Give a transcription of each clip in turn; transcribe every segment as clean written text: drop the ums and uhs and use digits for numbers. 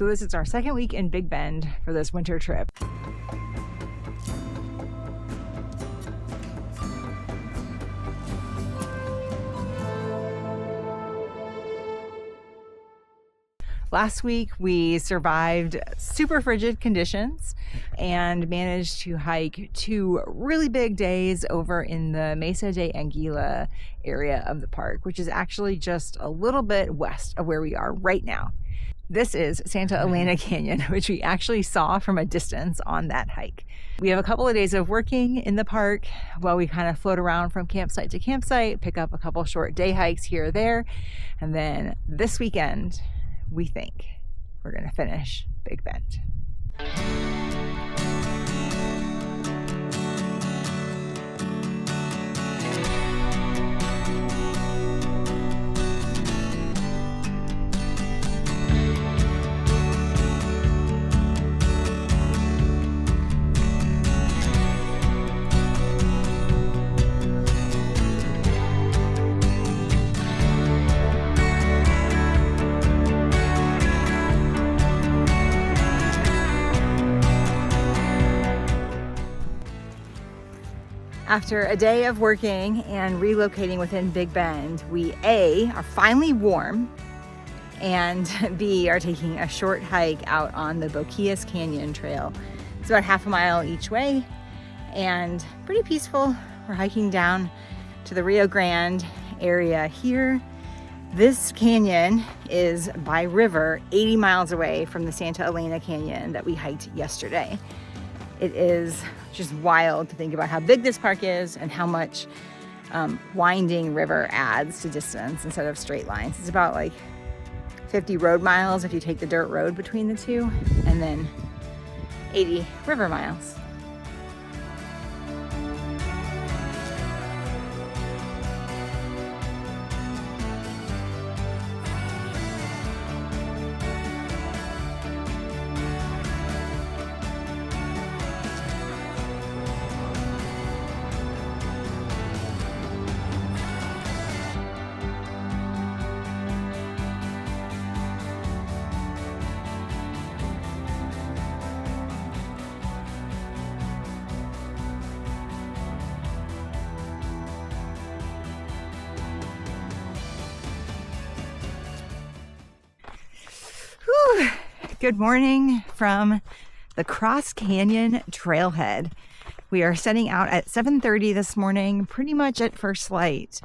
So this is our second week in Big Bend for this winter trip. Last week we survived super frigid conditions and managed to hike 2 really big days over in the Mesa de Anguila area of the park, which is actually just a little bit west of where we are right now. This is Santa Elena Canyon, which we actually saw from a distance on that hike. We have a couple of days of working in the park while we kind of float around from campsite to campsite, pick up a couple short day hikes here or there, and then this weekend we think we're going to finish Big Bend. After a day of working and relocating within Big Bend, we A, are finally warm, and B, are taking a short hike out on the Boquillas Canyon Trail. It's about half a mile each way and pretty peaceful. We're hiking down to the Rio Grande area here. This canyon is by river 80 miles away from the Santa Elena Canyon that we hiked yesterday. It is just wild to think about how big this park is and how much winding river adds to distance instead of straight lines. It's about like 50 road miles if you take the dirt road between the two, and then 80 river miles. Good morning from the Cross Canyon Trailhead. We are setting out at 7:30 this morning, pretty much at first light,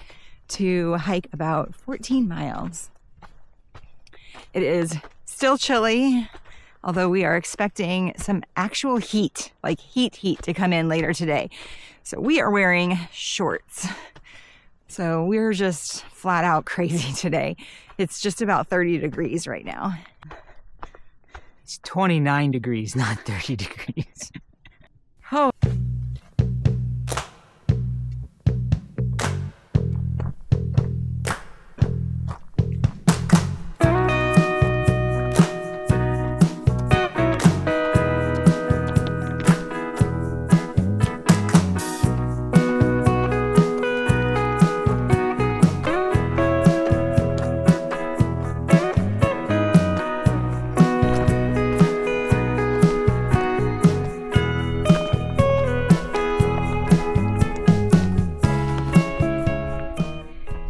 to hike about 14 miles. It is still chilly, although we are expecting some actual heat, like heat to come in later today. So we are wearing shorts. So we're just flat out crazy today. It's just about 30 degrees right now. It's 29 degrees, not 30 degrees. Oh.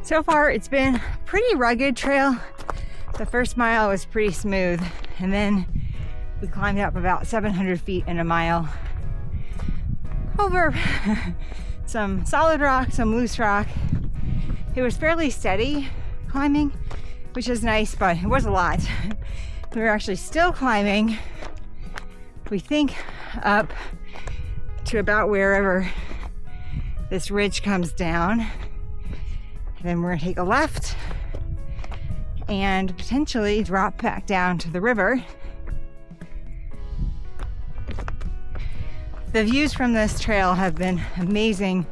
So far, it's been a pretty rugged trail. The first mile was pretty smooth, and then we climbed up about 700 feet in a mile over some solid rock, some loose rock. It was fairly steady climbing, which is nice, but it was a lot. We were actually still climbing, we think, up to about wherever this ridge comes down. Then we're gonna take a left and potentially drop back down to the river. The views from this trail have been amazing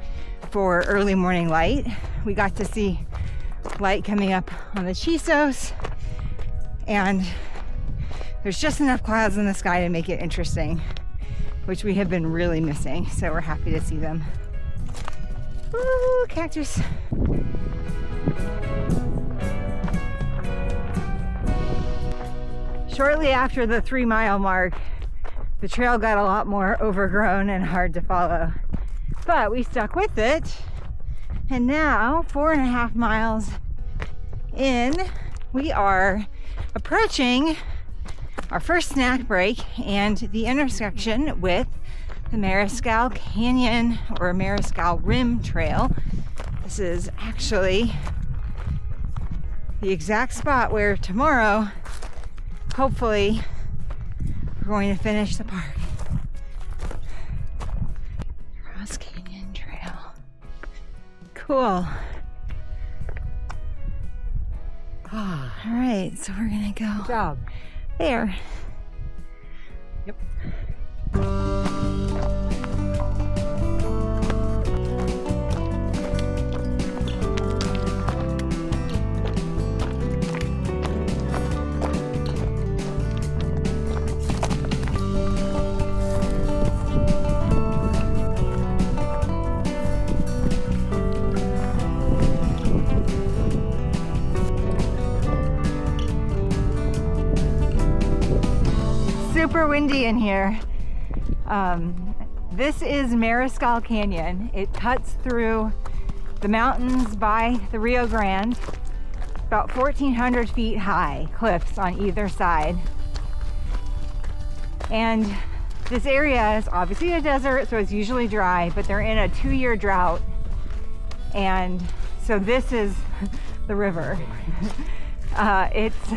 for early morning light. We got to see light coming up on the Chisos, and there's just enough clouds in the sky to make it interesting, which we have been really missing, so we're happy to see them. Ooh, cactus. Shortly after the 3-mile mark, the trail got a lot more overgrown and hard to follow. But we stuck with it. And now, 4.5 miles in, we are approaching our first snack break and the intersection with the Mariscal Canyon or Mariscal Rim Trail. This is actually the exact spot where tomorrow, hopefully, we're going to finish the park. Cross Canyon Trail. Cool. All right, so we're gonna go Good job. there. Yep. Super windy in here. This is Mariscal Canyon. It cuts through the mountains by the Rio Grande, about 1,400 feet high, cliffs on either side. And this area is obviously a desert, so it's usually dry, but they're in a 2-year drought. And so this is the river. It's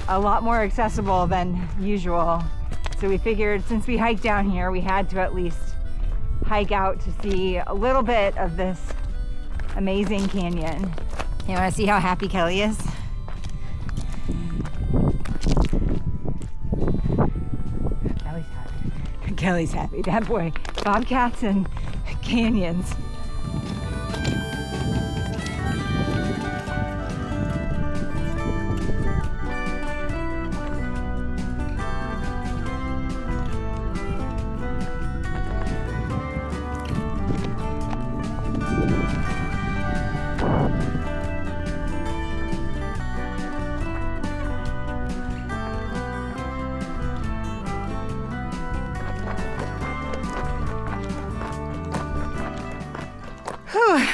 a lot more accessible than usual. So we figured since we hiked down here, we had to at least hike out to see a little bit of this amazing canyon. You want to see how happy Kelly is? Kelly's happy. Kelly's happy, that boy. Bobcats and canyons.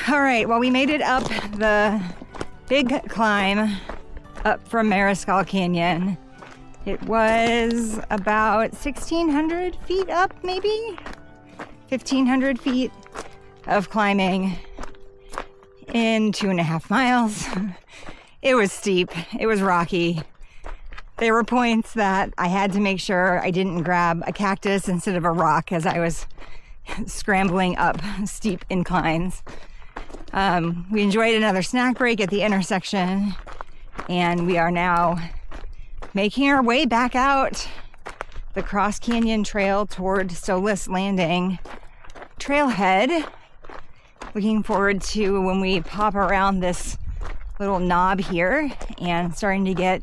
All right, well, we made it up the big climb up from Mariscal Canyon. It was about 1,600 feet up, maybe 1,500 feet of climbing in 2.5 miles. It was steep, it was rocky. There were points that I had to make sure I didn't grab a cactus instead of a rock as I was scrambling up steep inclines. We enjoyed another snack break at the intersection, and we are now making our way back out the Cross Canyon Trail toward Solis Landing trailhead. Looking forward to when we pop around this little knob here and starting to get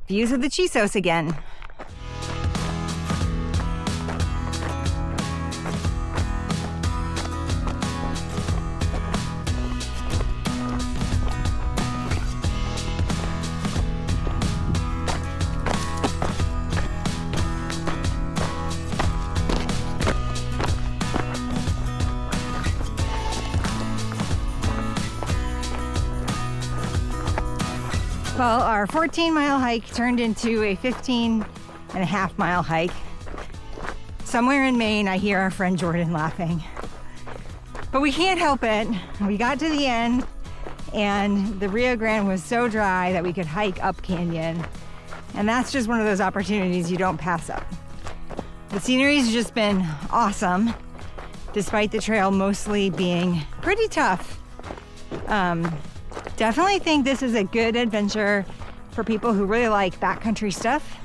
views of the Chisos again. Well, our 14-mile hike turned into a 15.5-mile hike. Somewhere in Maine, I hear our friend Jordan laughing. But we can't help it. We got to the end, and the Rio Grande was so dry that we could hike up canyon. And that's just one of those opportunities you don't pass up. The scenery's just been awesome, despite the trail mostly being pretty tough. Definitely think this is a good adventure for people who really like backcountry stuff.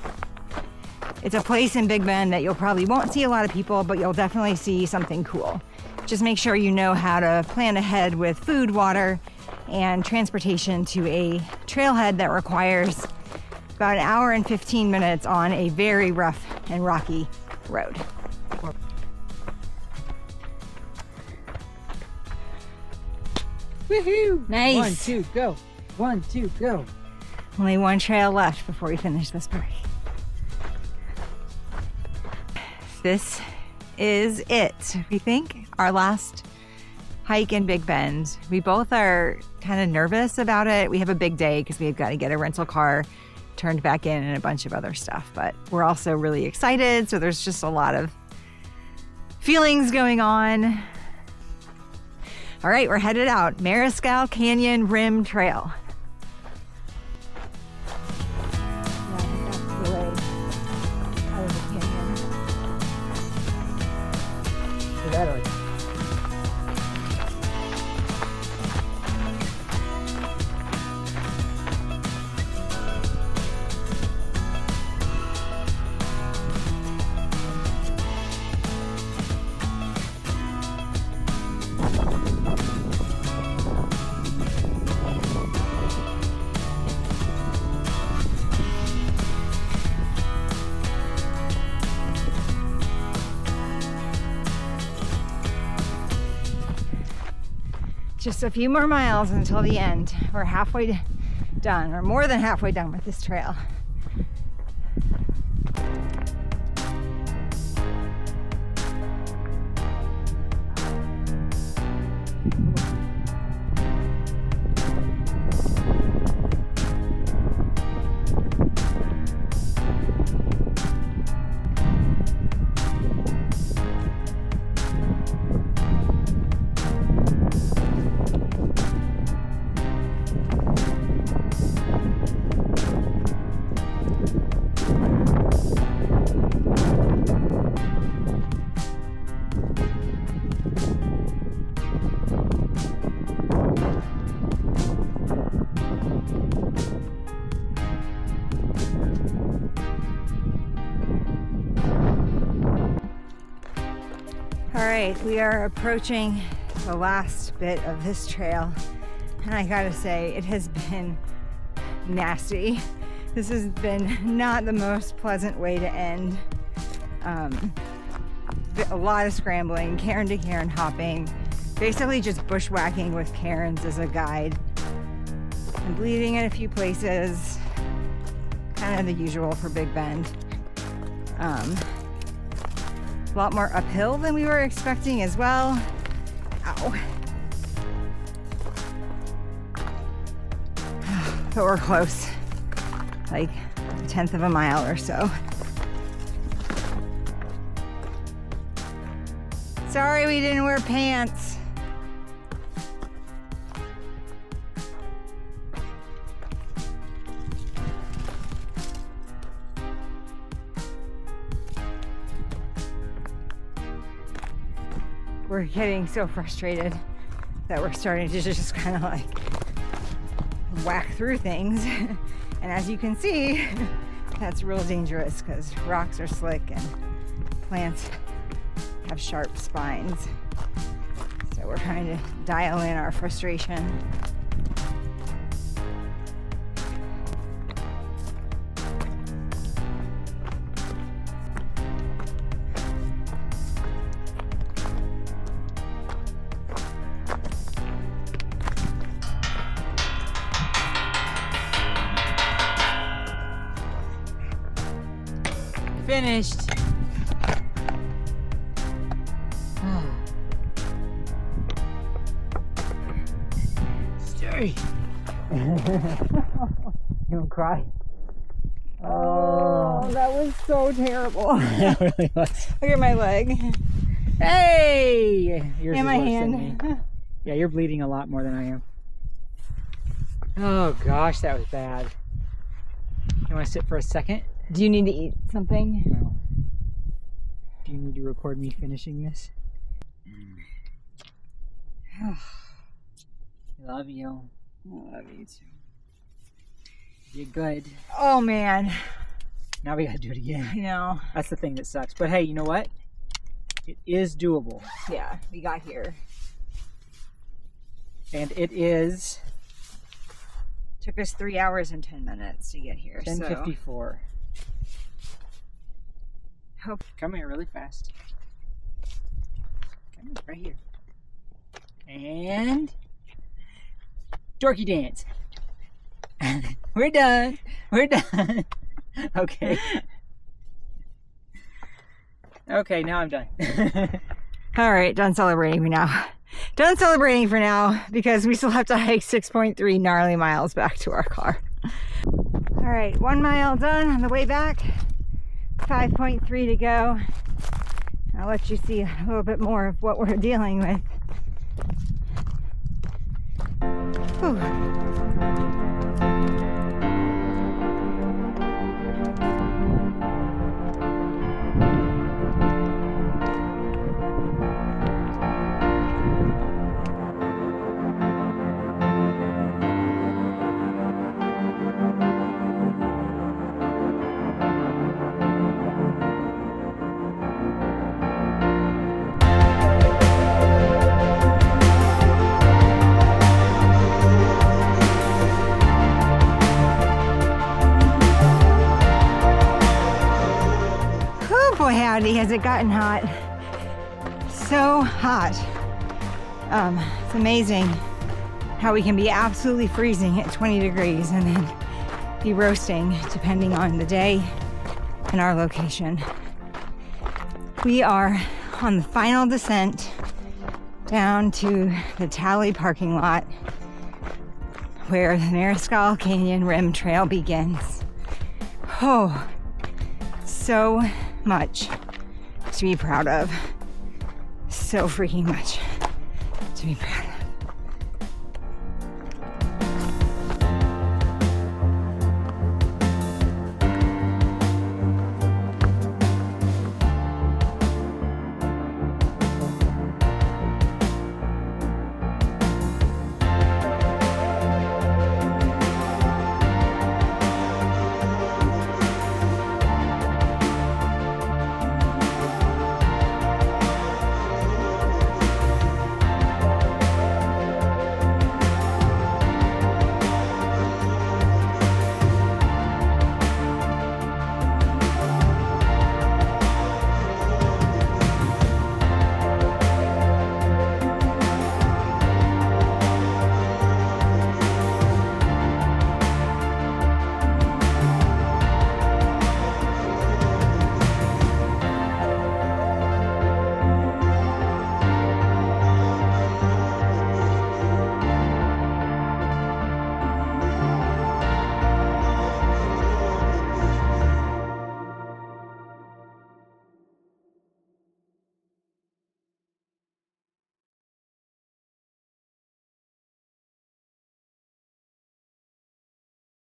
It's a place in Big Bend that you'll probably won't see a lot of people, but you'll definitely see something cool. Just make sure you know how to plan ahead with food, water, and transportation to a trailhead that requires about 1 hour and 15 minutes on a very rough and rocky road. Woohoo! Nice. 1, 2, go. 1, 2, go. Only one trail left before we finish this park. This is it, we think, our last hike in Big Bend. We both are kind of nervous about it. We have a big day because we've got to get a rental car turned back in and a bunch of other stuff, but we're also really excited. So there's just a lot of feelings going on. All right, we're headed out. Mariscal Canyon Rim Trail. Just a few more miles until the end. We're halfway done, or more than halfway done with this trail. All right, we are approaching the last bit of this trail, and I gotta say, it has been nasty. This has been not the most pleasant way to end. A lot of scrambling, cairn to cairn hopping, basically just bushwhacking with cairns as a guide. I'm bleeding in a few places, kind of the usual for Big Bend. A lot more uphill than we were expecting as well. Ow. But we're close, like a tenth of a mile or so. Sorry we didn't wear pants. We're getting so frustrated that we're starting to just kind of like whack through things. And as you can see, that's real dangerous because rocks are slick and plants have sharp spines. So we're trying to dial in our frustration. Finished. Scary. You don't cry. Oh, that was so terrible. It really was. Look at my leg. Hey! Yours And is my worse hand. than me. Yeah, you're bleeding a lot more than I am. Oh gosh, that was bad. You want to sit for a second? Do you need to eat something? No. Do you need to record me finishing this? Love you. I love you too. You're good. Oh man. Now we gotta do it again. I know. That's the thing that sucks. But hey, you know what? It is doable. Yeah, we got here. And it is Took us 3 hours and 10 minutes to get here. 10:54. Hope. Come here really fast. Come here, right here. And dorky dance. We're done. We're done. Okay. Okay, now I'm done. All right, done celebrating for now. Done celebrating for now because we still have to hike 6.3 gnarly miles back to our car. All right, 1 mile done on the way back. 5.3 to go. I'll let you see a little bit more of what we're dealing with. Whew. Boy howdy, has it gotten hot. So hot. It's amazing how we can be absolutely freezing at 20 degrees and then be roasting depending on the day and our location. We are on the final descent down to the Tally parking lot where the Mariscal Canyon Rim Trail begins. Oh, so much to be proud of. So freaking much to be proud of.